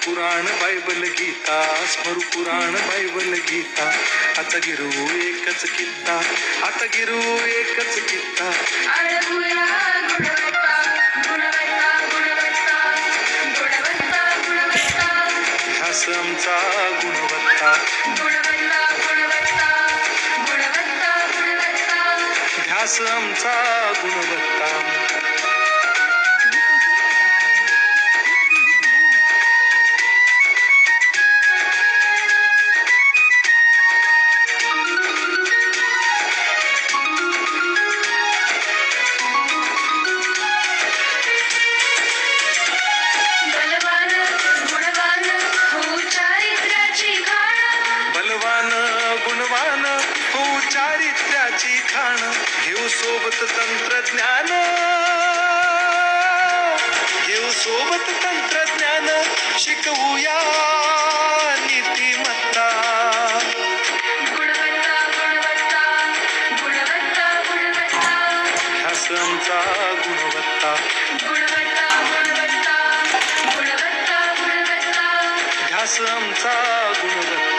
पुराण बायबल गीता, स्मरू पुराण बायबल गीता. आता गिरू एकच कित्ता, आता गिरू एकच कित्ता. ध्यास आमचा गुणवत्ता, ध्यास आमचा गुणवत्ता. गुणवान हो चारित्र्याची खाण, घेऊ सोबत तंत्रज्ञान, घेऊ सोबत तंत्रज्ञान. शिकवूया नीतिमत्ता, ध्यास आमचा गुणवत्ता, ध्यास आमचा गुणवत्ता.